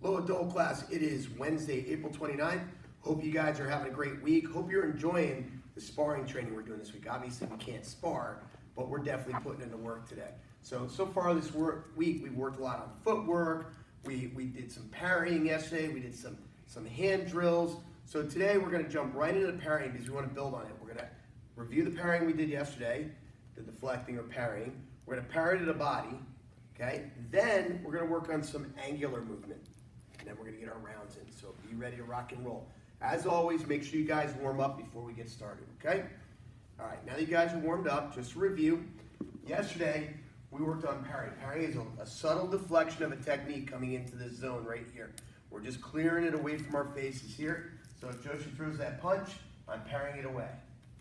Hello, adult class. It is Wednesday, April 29th. Hope you guys are having a great week. Hope you're enjoying the sparring training we're doing this week. Obviously, we can't spar, but we're definitely putting into work today. So far this week, we've worked a lot on footwork. We did some parrying yesterday. We did some hand drills. So today, we're going to jump right into the parrying because we want to build on it. We're going to review the parrying we did yesterday, the deflecting or parrying. We're going to parry to the body, okay? Then we're going to work on some angular movement. And then we're going to get our rounds in. So be ready to rock and roll. As always, make sure you guys warm up before we get started, okay? All right, now that you guys are warmed up, just to review, yesterday we worked on parry. Parry is a subtle deflection of a technique coming into this zone right here. We're just clearing it away from our faces here. So if Joshi throws that punch, I'm parrying it away,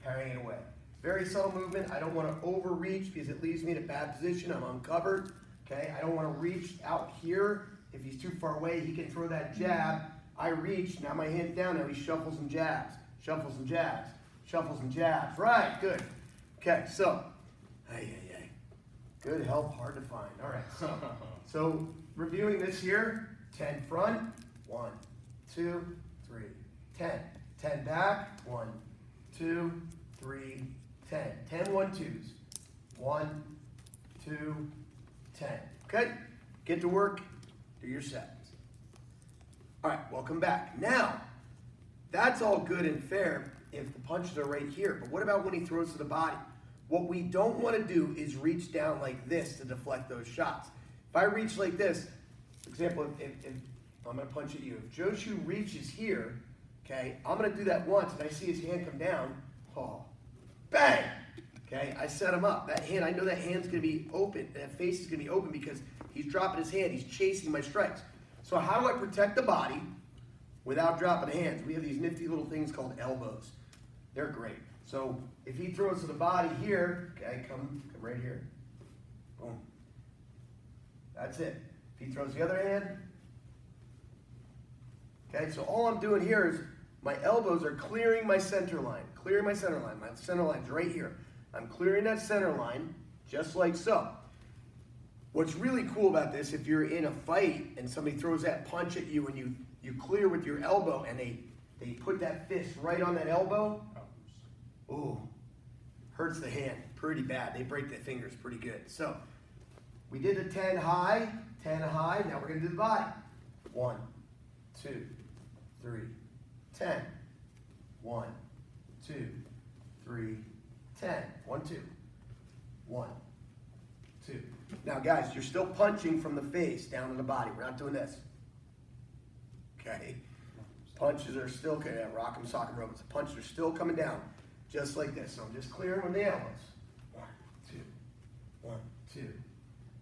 parrying it away. Very subtle movement. I don't want to overreach because it leaves me in a bad position. I'm uncovered, okay? I don't want to reach out here. If he's too far away, he can throw that jab. I reach, now my hand's down, now he shuffles and jabs, shuffles and jabs, shuffles and jabs. Right, good. Okay, so, good help, hard to find. All right, so reviewing this here, 10 front, 1, 2, 3, 10. 10 back, 1, 2, 3, 10. 10 1-2s, 1, 2, 10. Okay, get to work. Do your sets. All right, welcome back. Now, that's all good and fair if the punches are right here, but what about when he throws to the body? What we don't want to do is reach down like this to deflect those shots. If I reach like this, for example, if I'm going to punch at you. If Joshi reaches here, okay, I'm going to do that once, and I see his hand come down, bang! Okay, I set him up. That hand, I know that hand's going to be open, that face is going to be open because he's dropping his hand, he's chasing my strikes. So how do I protect the body without dropping the hands? We have these nifty little things called elbows. They're great. So if he throws to the body here, okay, come right here. Boom. That's it. If he throws the other hand, okay, so all I'm doing here is my elbows are clearing my center line. Clearing my center line. My center line's right here. I'm clearing that center line just like so. What's really cool about this, if you're in a fight and somebody throws that punch at you and you clear with your elbow and they put that fist right on that elbow, ooh, hurts the hand pretty bad. They break their fingers pretty good. So we did the 10 high, now we're going to do the body. 1, 2, 3, 10. 1, 2, 3, 10. 1, 2. 1, 2. Now, guys, you're still punching from the face down to the body. We're not doing this. Okay? Punches are still, okay, rock'em, sock'em, robots. The punches are still coming down, just like this. So I'm just clearing with the elbows. 1, 2, 1, 2,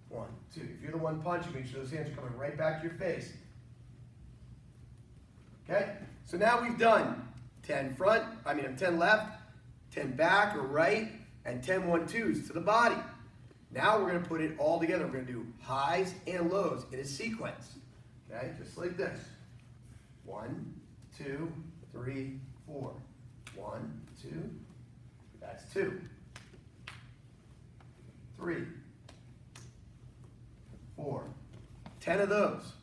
1, 2. If you're the one punching, make sure those hands are coming right back to your face. Okay? So now we've done 10 left, 10 back or right, and 10 1-2s to the body. Now we're going to put it all together. We're going to do highs and lows in a sequence. Okay, just like this. 1, 2, 3, 4. 1, 2. That's 2. 3, 4. 10 of those,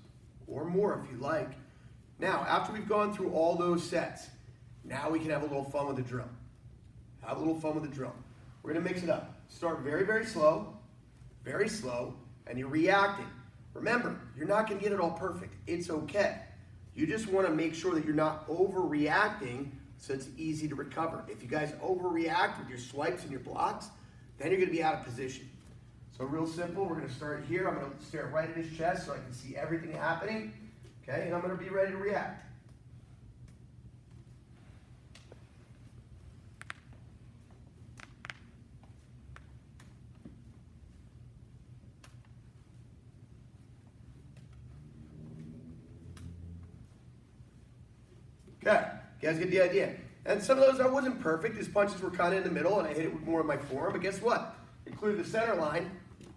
or more if you like. Now, after we've gone through all those sets, now we can have a little fun with the drill. Have a little fun with the drill. We're going to mix it up. Start very, very slow, and you're reacting. Remember, you're not going to get it all perfect. It's okay. You just want to make sure that you're not overreacting so it's easy to recover. If you guys overreact with your swipes and your blocks, then you're going to be out of position. So real simple, we're going to start here. I'm going to stare right at his chest so I can see everything happening. Okay, and I'm going to be ready to react. Okay, you guys get the idea. And some of those I wasn't perfect. His punches were kind of in the middle, and I hit it with more of my forearm. But guess what? Including the center line,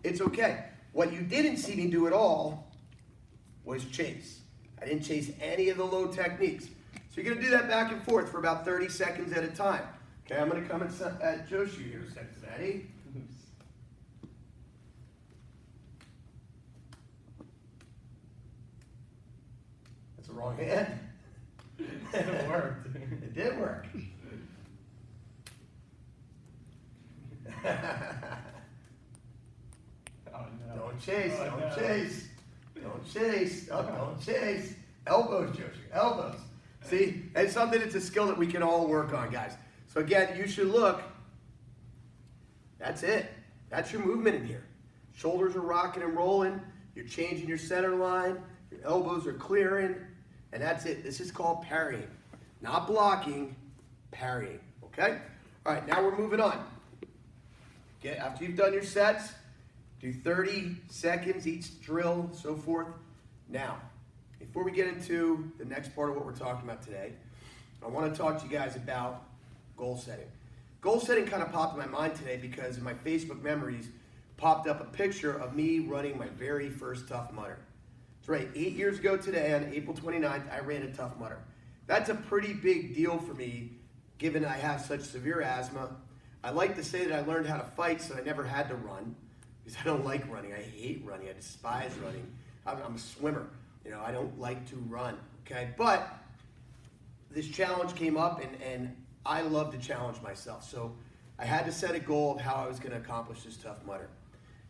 it's okay. What you didn't see me do at all was chase. I didn't chase any of the low techniques. So you're going to do that back and forth for about 30 seconds at a time. Okay, I'm going to come at Joshi here. Ready? That's the wrong hand. It worked. It did work. Oh, no. Don't chase, Oh, don't no. chase. Don't chase. Oh, don't chase. Elbows, Joshua, elbows. See, it's something, it's a skill that we can all work on, guys. So again, you should look. That's it. That's your movement in here. Shoulders are rocking and rolling. You're changing your center line. Your elbows are clearing. And that's it. This is called parrying. Not blocking, parrying. Okay? All right, now we're moving on. After you've done your sets, do 30 seconds each drill, so forth. Now, before we get into the next part of what we're talking about today, I want to talk to you guys about goal setting. Goal setting kind of popped in my mind today because in my Facebook memories popped up a picture of me running my very first Tough Mudder. That's right, 8 years ago today on April 29th, I ran a Tough Mudder. That's a pretty big deal for me given I have such severe asthma. I like to say that I learned how to fight so I never had to run because I don't like running. I hate running. I despise running. I'm a swimmer. You know, I don't like to run, okay? But this challenge came up and I love to challenge myself. So I had to set a goal of how I was going to accomplish this Tough Mudder.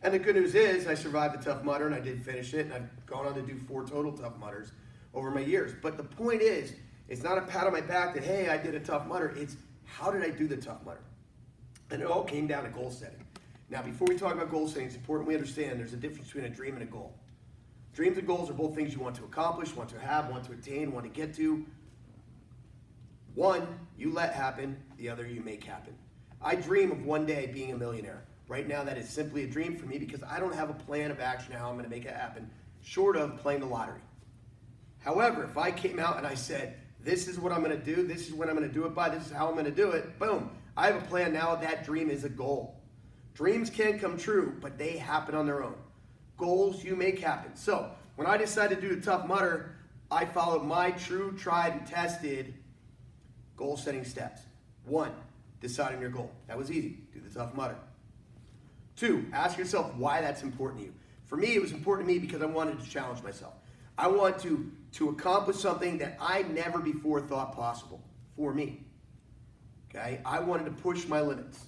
And the good news is I survived the Tough Mudder and I did finish it, and I've gone on to do 4 total Tough Mudders over my years. But the point is, it's not a pat on my back that, hey, I did a Tough Mudder. It's how did I do the Tough Mudder? And it all came down to goal setting. Now, before we talk about goal setting, it's important we understand there's a difference between a dream and a goal. Dreams and goals are both things you want to accomplish, want to have, want to attain, want to get to. One, you let happen. The other, you make happen. I dream of one day being a millionaire. Right now, that is simply a dream for me because I don't have a plan of action how I'm going to make it happen, short of playing the lottery. However, if I came out and I said, this is what I'm going to do, this is when I'm going to do it by, this is how I'm going to do it, boom. I have a plan now. That dream is a goal. Dreams can come true, but they happen on their own. Goals you make happen. So when I decided to do the Tough Mudder, I followed my true, tried, and tested goal setting steps. 1, decide on your goal. That was easy. Do the Tough Mudder. 2, ask yourself why that's important to you. For me, it was important to me because I wanted to challenge myself. I want to accomplish something that I never before thought possible for me. Okay? I wanted to push my limits,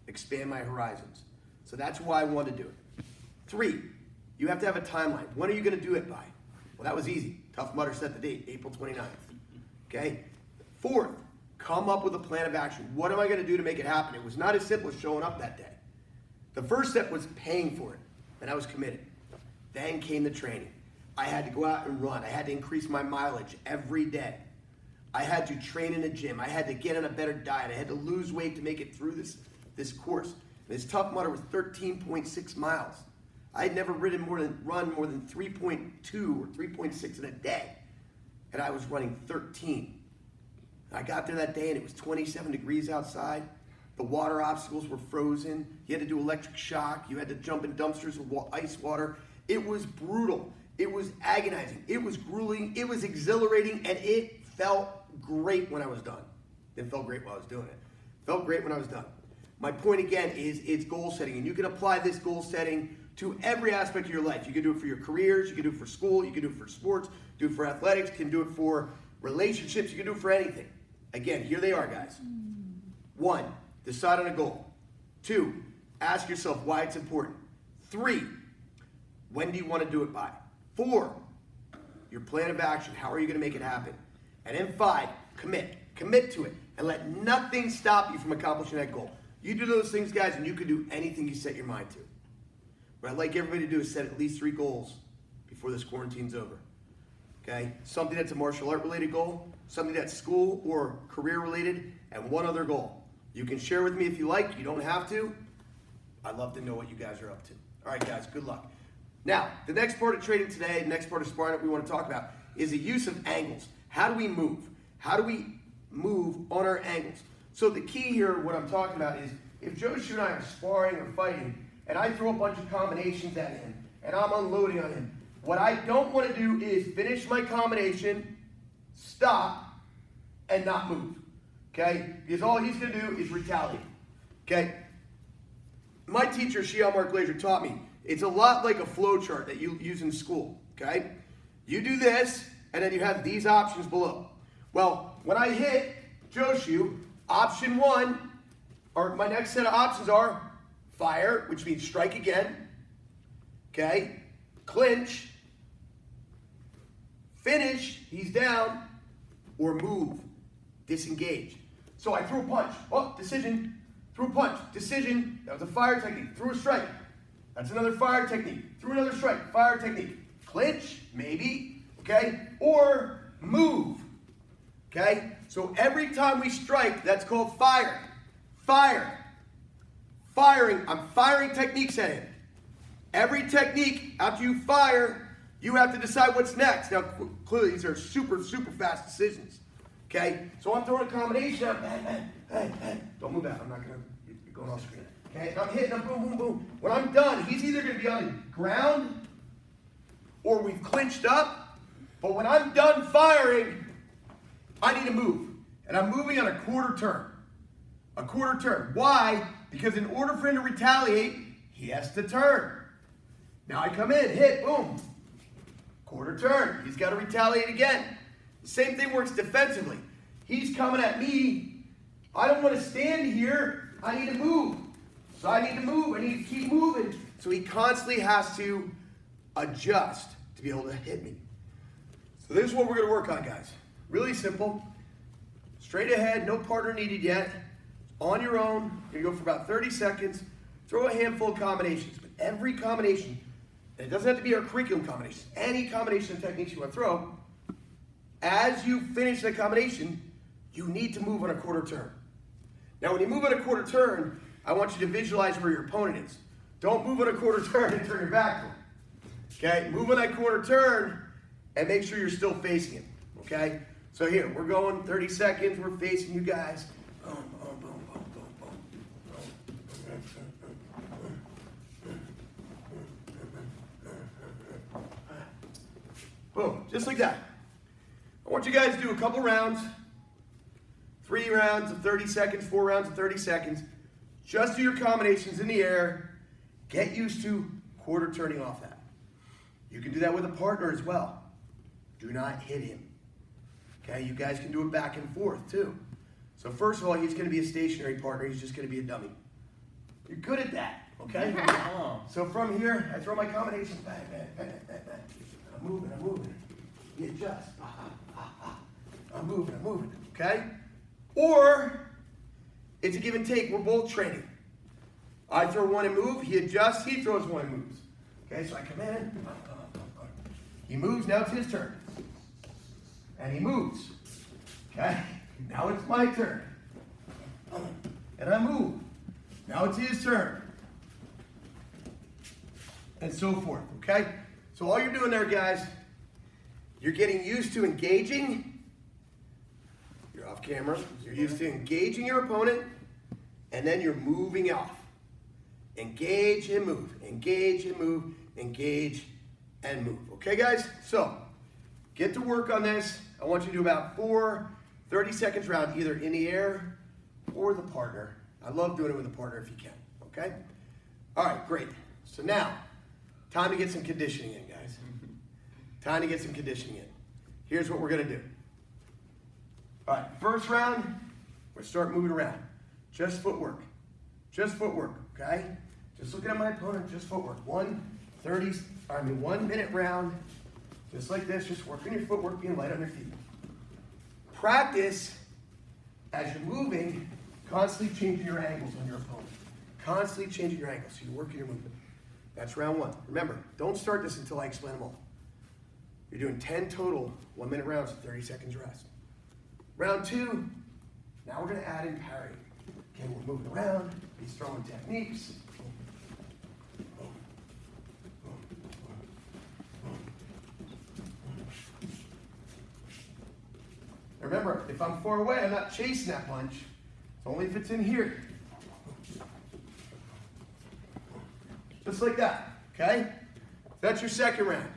expand my horizons. So that's why I wanted to do it. 3, you have to have a timeline. When are you going to do it by? Well, that was easy. Tough Mudder set the date, April 29th. Okay? 4th, come up with a plan of action. What am I going to do to make it happen? It was not as simple as showing up that day. The first step was paying for it, and I was committed. Then came the training. I had to go out and run. I had to increase my mileage every day. I had to train in a gym. I had to get on a better diet. I had to lose weight to make it through this course. This Tough Mudder was 13.6 miles. I had never run more than 3.2 or 3.6 in a day, and I was running 13. I got there that day, and it was 27 degrees outside. The water obstacles were frozen. You had to do electric shock. You had to jump in dumpsters with ice water. It was brutal. It was agonizing. It was grueling. It was exhilarating, and it felt great when I was done. It felt great while I was doing it. Felt great when I was done. My point again is it's goal setting, and you can apply this goal setting to every aspect of your life. You can do it for your careers. You can do it for school. You can do it for sports. Do it for athletics. You can do it for relationships. You can do it for anything. Again, here they are, guys. 1, decide on a goal. 2, ask yourself why it's important. 3, when do you want to do it by? 4, your plan of action. How are you going to make it happen? And then 5, commit. Commit to it. And let nothing stop you from accomplishing that goal. You do those things, guys, and you can do anything you set your mind to. What I'd like everybody to do is set at least 3 goals before this quarantine's over. Okay? Something that's a martial art related goal, something that's school or career related, and 1 other goal. You can share with me if you like. You don't have to. I'd love to know what you guys are up to. All right, guys, good luck. Now, the next part of training today, the next part of sparring that we want to talk about is the use of angles. How do we move? How do we move on our angles? So the key here, what I'm talking about is if Joshua and I are sparring or fighting, and I throw a bunch of combinations at him, and I'm unloading on him, what I don't want to do is finish my combination, stop, and not move. Okay? Because all he's going to do is retaliate. Okay? My teacher, Shiel Mark Glazer, taught me it's a lot like a flow chart that you use in school. Okay? You do this, and then you have these options below. Well, when I hit Joshu, option 1, or my next set of options are fire, which means strike again, okay, clinch, finish, he's down, or move, disengage. So I threw a punch, oh, decision, threw a punch, decision, that was a fire technique, threw a strike, that's another fire technique, threw another strike, fire technique, clinch, maybe, okay, or move, okay? So every time we strike, that's called fire, fire, firing, I'm firing techniques at him. Every technique, after you fire, you have to decide what's next. Now, clearly, these are super, super fast decisions. Okay? So I'm throwing a combination of, hey. Don't move out. I'm not going to, you're going off screen. Okay? And I'm hitting him, boom, boom, boom. When I'm done, he's either going to be on the ground or we've clinched up. But when I'm done firing, I need to move. And I'm moving on a quarter turn. A quarter turn. Why? Because in order for him to retaliate, he has to turn. Now I come in, hit, boom. Quarter turn. He's got to retaliate again. The same thing works defensively. He's coming at me. I don't want to stand here. I need to move. So I need to move. I need to keep moving. So he constantly has to adjust to be able to hit me. So this is what we're going to work on, guys. Really simple. Straight ahead, no partner needed yet. On your own, you're going to go for about 30 seconds. Throw a handful of combinations. But every combination, and it doesn't have to be our curriculum combinations, any combination of techniques you want to throw, as you finish the combination, you need to move on a quarter turn. Now, when you move on a quarter turn, I want you to visualize where your opponent is. Don't move on a quarter turn and turn your back to him. Okay? Move on that quarter turn and make sure you're still facing him. Okay? So here, we're going 30 seconds. We're facing you guys. Boom, boom, boom, boom, boom, boom. Boom, just like that. I want you guys to do a couple rounds. 3 rounds of 30 seconds, 4 rounds of 30 seconds. Just do your combinations in the air. Get used to quarter turning off that. You can do that with a partner as well. Do not hit him. Okay, you guys can do it back and forth too. So first of all, he's going to be a stationary partner. He's just going to be a dummy. You're good at that, okay? So from here, I throw my combinations. Bang, bang, bang, bang, bang. I'm moving. You adjust. I'm moving, okay? Or it's a give and take. We're both training. I throw one and move. He adjusts. He throws one and moves. Okay, so I come in. He moves. Now it's his turn. And he moves. Okay? Now it's my turn. And I move. Now it's his turn. And so forth. Okay? So all you're doing there, guys, you're getting used to engaging. You're off camera. You're used to engaging your opponent. And then you're moving off. Engage and move. Engage and move. Engage and move. Okay, guys? So, get to work on this. I want you to do about 4 30 seconds round, either in the air or the partner. I love doing it with a partner if you can. Okay? All right, great. So now, time to get some conditioning in, guys. Time to get some conditioning in. Here's what we're going to do. All right, first round, we're going to start moving around. Just footwork. Just footwork, okay? Just looking at my opponent, just footwork. 1 minute round, just like this, just working your footwork, being light on your feet. Practice, as you're moving, constantly changing your angles on your opponent. Constantly changing your angles, so you're working your movement. That's round 1. Remember, don't start this until I explain them all. You're doing 10 total 1 minute rounds with 30 seconds rest. Round 2, now we're going to add in parry. Okay, we're moving around, he's throwing techniques. Remember, if I'm far away, I'm not chasing that punch. It's only if it's in here. Just like that, okay? That's your second round.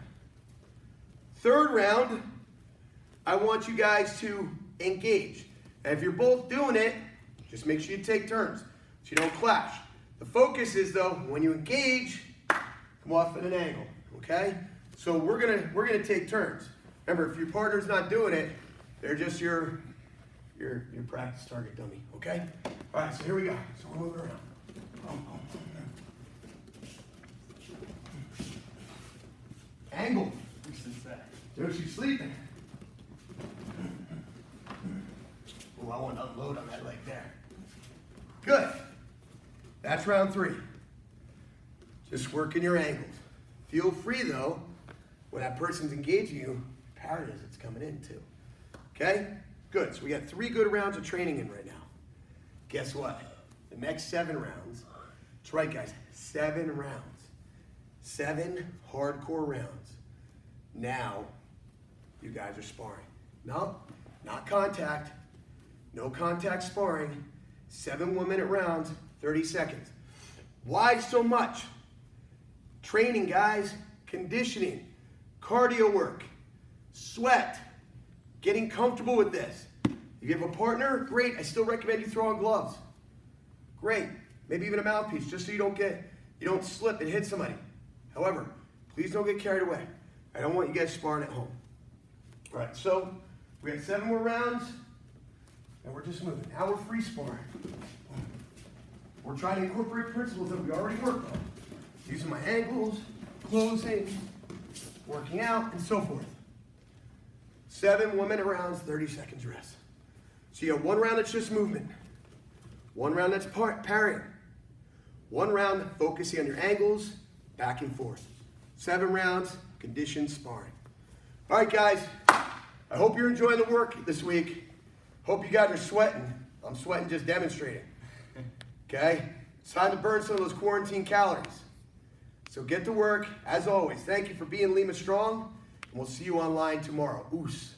Third round, I want you guys to engage. And if you're both doing it, just make sure you take turns so you don't clash. The focus is, though, when you engage, come off at an angle, okay? So we're gonna take turns. Remember, if your partner's not doing it, they're just your practice target dummy, okay? All right, so here we go. So we're moving around. Angle. Dude, she's sleeping. Oh, I want to unload on that leg there. Good. That's round 3. Just working your angles. Feel free, though, when that person's engaging you, power it as it's coming in, too. Okay? Good. So we got 3 good rounds of training in right now. Guess what? The next 7 rounds. That's right, guys. 7 rounds. 7 hardcore rounds. Now, you guys are sparring. No, not contact. No contact sparring. 7 1-minute rounds, 30 seconds. Why so much? Training, guys. Conditioning. Cardio work. Sweat. Getting comfortable with this. If you have a partner, great. I still recommend you throw on gloves. Great. Maybe even a mouthpiece, just so you don't slip and hit somebody. However, please don't get carried away. I don't want you guys sparring at home. All right, so we have 7 more rounds, and we're just moving. Now we're free sparring. We're trying to incorporate principles that we already worked on. Using my ankles, closing, working out, and so forth. 7 1-minute rounds, 30 seconds rest. So you have 1 round that's just movement. 1 round that's parrying. 1 round focusing on your angles, back and forth. 7 rounds, conditioned sparring. All right, guys. I hope you're enjoying the work this week. Hope you guys are sweating. I'm sweating just demonstrating. Okay? It's time to burn some of those quarantine calories. So get to work. As always, thank you for being Lima Strong, and we'll see you online tomorrow. Oos.